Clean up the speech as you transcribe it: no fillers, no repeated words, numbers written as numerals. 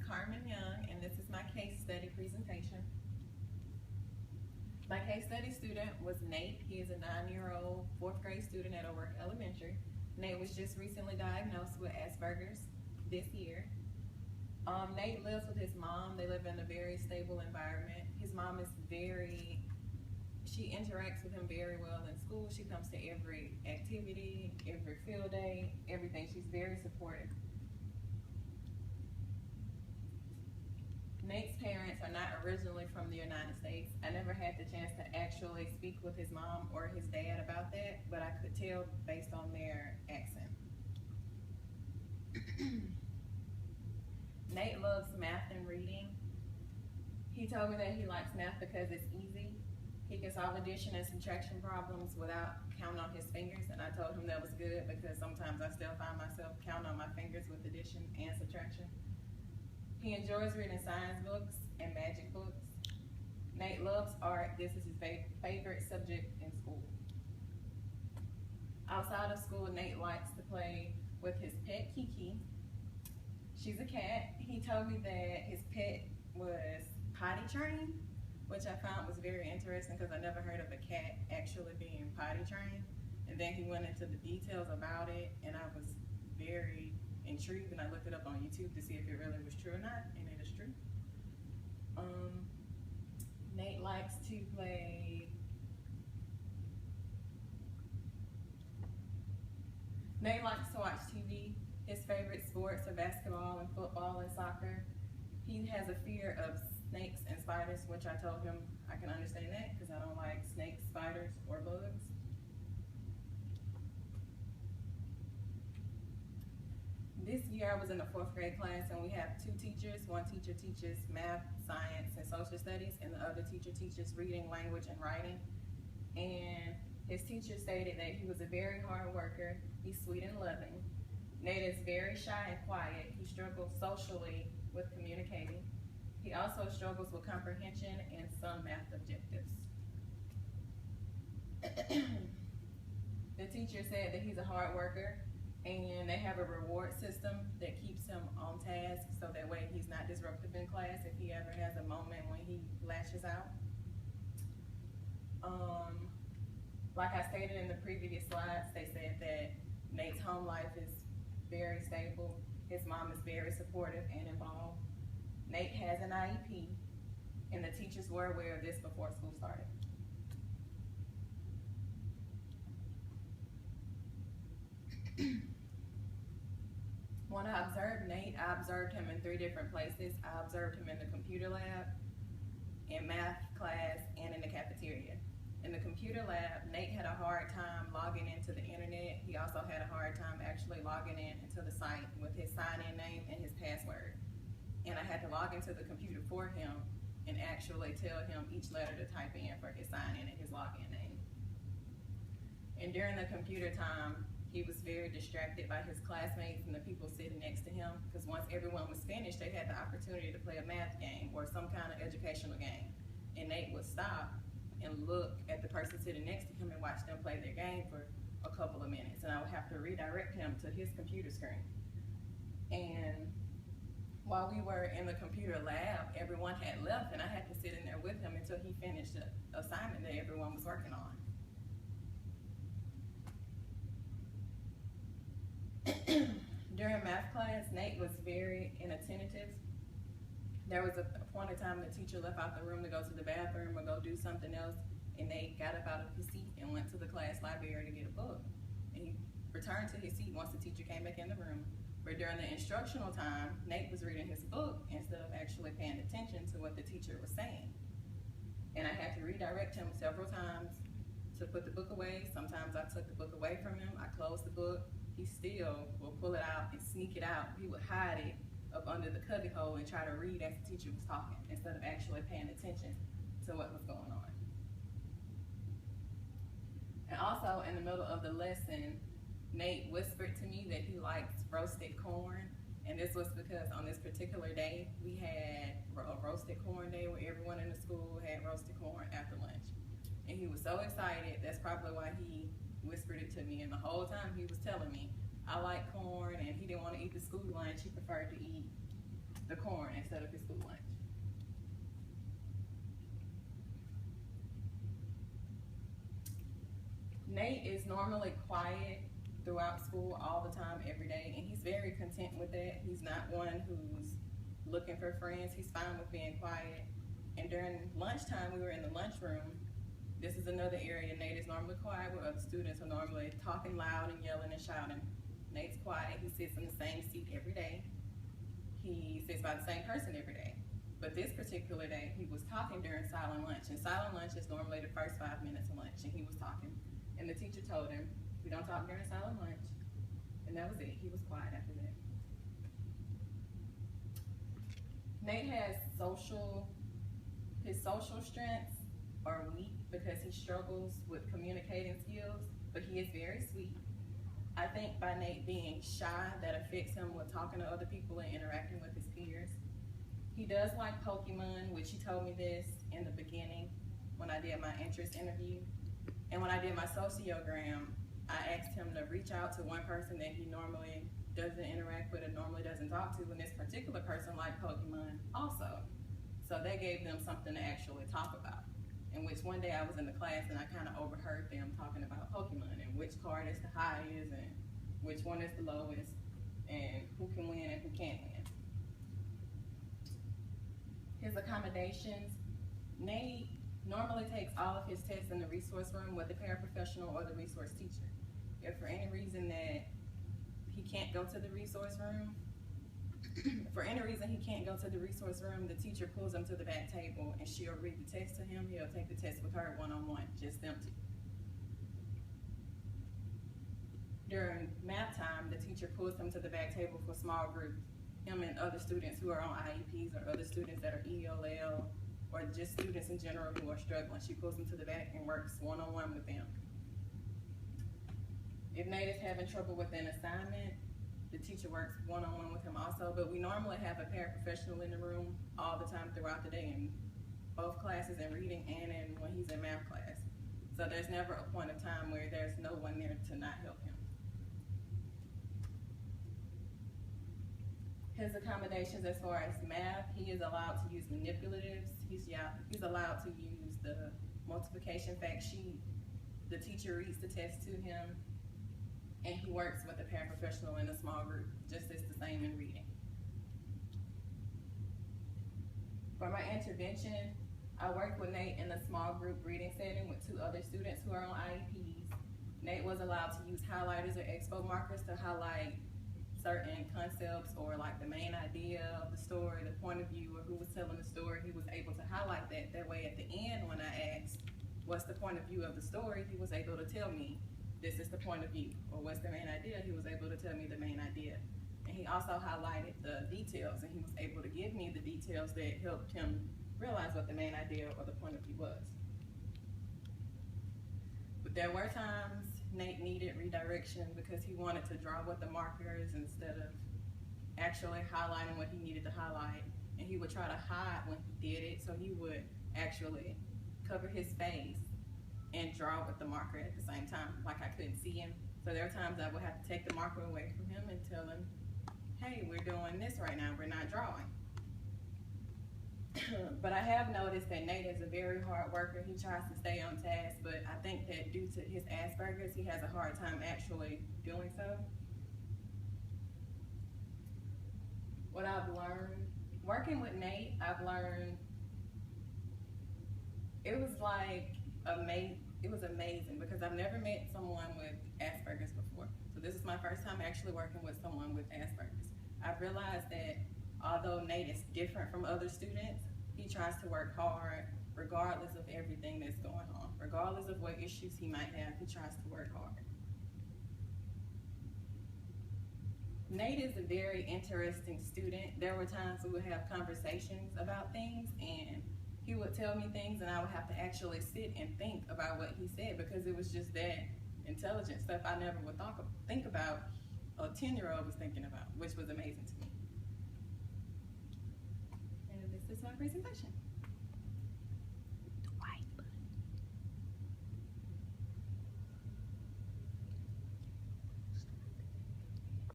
Carmen Young, and this is my case study presentation. My case study student was Nate. He is a 9-year-old 4th grade student at O'Rourke Elementary. Nate was just recently diagnosed with Asperger's this year. Nate lives with his mom. They live in a very stable environment. His mom is she interacts with him very well in school. She comes to every activity, every field day, everything. She's very supportive. Nate's parents are not originally from the United States. I never had the chance to actually speak with his mom or his dad about that, but I could tell based on their accent. Nate loves math and reading. He told me that he likes math because it's easy. He can solve addition and subtraction problems without counting on his fingers, and I told him that was good because sometimes I still find myself counting on my fingers with addition and subtraction. He enjoys reading science books and magic books. Nate loves art. This is his favorite subject in school. Outside of school, Nate likes to play with his pet, Kiki. She's a cat. He told me that his pet was potty trained, which I found was very interesting because I never heard of a cat actually being potty trained. And then he went into the details about it, and I was very intrigued, and I looked it up on YouTube to see if it really was true or not, and it is true. Nate likes to play. Nate likes to watch TV. His favorite sports are basketball and football and soccer. He has a fear of snakes and spiders, which I told him I can understand that because I don't like snakes, spiders, or bugs. This year I was in the 4th grade class, and we have 2 teachers. One teacher teaches math, science, and social studies, and the other teacher teaches reading, language, and writing. And his teacher stated that he was a very hard worker. He's sweet and loving. Nate is very shy and quiet. He struggles socially with communicating. He also struggles with comprehension and some math objectives. The teacher said that he's a hard worker, and they have a reward system that keeps him on task so that way he's not disruptive in class if he ever has a moment when he lashes out. Like I stated in the previous slides, they said that Nate's home life is very stable. His mom is very supportive and involved. Nate has an IEP, and the teachers were aware of this before school started. When I observed Nate, I observed him in 3 different places. I observed him in the computer lab, in math class, and in the cafeteria. In the computer lab, Nate had a hard time logging into the internet. He also had a hard time actually logging into the site with his sign-in name and his password. And I had to log into the computer for him and actually tell him each letter to type in for his sign-in and his login name. And during the computer time, he was very distracted by his classmates and the people sitting next to him, because once everyone was finished, they had the opportunity to play a math game or some kind of educational game. And Nate would stop and look at the person sitting next to him and watch them play their game for a couple of minutes, and I would have to redirect him to his computer screen. And while we were in the computer lab, everyone had left, and I had to sit in there with him until he finished the assignment that everyone was working on. During math class, Nate was very inattentive. There was a point in time the teacher left out the room to go to the bathroom or go do something else, and Nate got up out of his seat and went to the class library to get a book. And he returned to his seat once the teacher came back in the room. But during the instructional time, Nate was reading his book instead of actually paying attention to what the teacher was saying. And I had to redirect him several times to put the book away. Sometimes I took the book away from him. I closed the book. He still will pull it out and sneak it out. He would hide it up under the cubby hole and try to read as the teacher was talking instead of actually paying attention to what was going on. And also in the middle of the lesson, Nate whispered to me that he likes roasted corn, and this was because on this particular day we had a roasted corn day where everyone in the school had roasted corn after lunch. And he was so excited, that's probably why he whispered it to me, and the whole time he was telling me I like corn, and he didn't want to eat the school lunch, he preferred to eat the corn instead of his school lunch. Nate is normally quiet throughout school all the time, every day, and he's very content with that. He's not one who's looking for friends. He's fine with being quiet. And during lunchtime, we were in the lunchroom. This is another area Nate is normally quiet, where other students are normally talking loud and yelling and shouting. Nate's quiet. He sits in the same seat every day. He sits by the same person every day. But this particular day, he was talking during silent lunch. And silent lunch is normally the first 5 minutes of lunch, and he was talking. And the teacher told him, we don't talk during silent lunch. And that was it. He was quiet after that. Nate has his social strengths are weak because he struggles with communicating skills, but he is very sweet. I think by Nate being shy, that affects him with talking to other people and interacting with his peers. He does like Pokemon, which he told me this in the beginning when I did my interest interview. And when I did my sociogram, I asked him to reach out to one person that he normally doesn't interact with and normally doesn't talk to, and this particular person liked Pokemon also. So they gave them something to actually talk about. In which one day I was in the class and I kind of overheard them talking about Pokemon and which card is the highest and which one is the lowest and who can win and who can't win. His accommodations, Nate normally takes all of his tests in the resource room with the paraprofessional or the resource teacher. If for any reason that he can't go to the resource room, the teacher pulls him to the back table and she'll read the test to him. He'll take the test with her one-on-one, just them two. During math time, the teacher pulls him to the back table for small groups, him and other students who are on IEPs or other students that are ELL or just students in general who are struggling. She pulls them to the back and works one-on-one with them. If Nate is having trouble with an assignment, the teacher works one-on-one with him also, but we normally have a paraprofessional in the room all the time throughout the day in both classes, in reading and in when he's in math class. So there's never a point of time where there's no one there to not help him. His accommodations as far as math, he is allowed to use manipulatives. He's allowed to use the multiplication fact sheet. The teacher reads the test to him, and he works with a paraprofessional in a small group, just as the same in reading. For my intervention, I worked with Nate in a small group reading setting with 2 other students who are on IEPs. Nate was allowed to use highlighters or expo markers to highlight certain concepts or like the main idea of the story, the point of view, or who was telling the story. He was able to highlight that. That way at the end, when I asked, what's the point of view of the story, he was able to tell me, this is the point of view, or what's the main idea, he was able to tell me the main idea. And he also highlighted the details, and he was able to give me the details that helped him realize what the main idea or the point of view was. But there were times Nate needed redirection because he wanted to draw with the markers instead of actually highlighting what he needed to highlight. And he would try to hide when he did it, so he would actually cover his face and draw with the marker at the same time, like I couldn't see him. So there are times I would have to take the marker away from him and tell him, hey, we're doing this right now, we're not drawing. But I have noticed that Nate is a very hard worker. He tries to stay on task, but I think that due to his Asperger's, he has a hard time actually doing so. What I've learned, working with Nate, I've learned, it was amazing because I've never met someone with Asperger's before. So this is my first time actually working with someone with Asperger's. I've realized that although Nate is different from other students, he tries to work hard regardless of everything that's going on. Regardless of what issues he might have, he tries to work hard. Nate is a very interesting student. There were times we would have conversations about things and he would tell me things and I would have to actually sit and think about what he said because it was just that intelligent stuff I never would think about a 10-year-old was thinking about, which was amazing to me. And this is my presentation.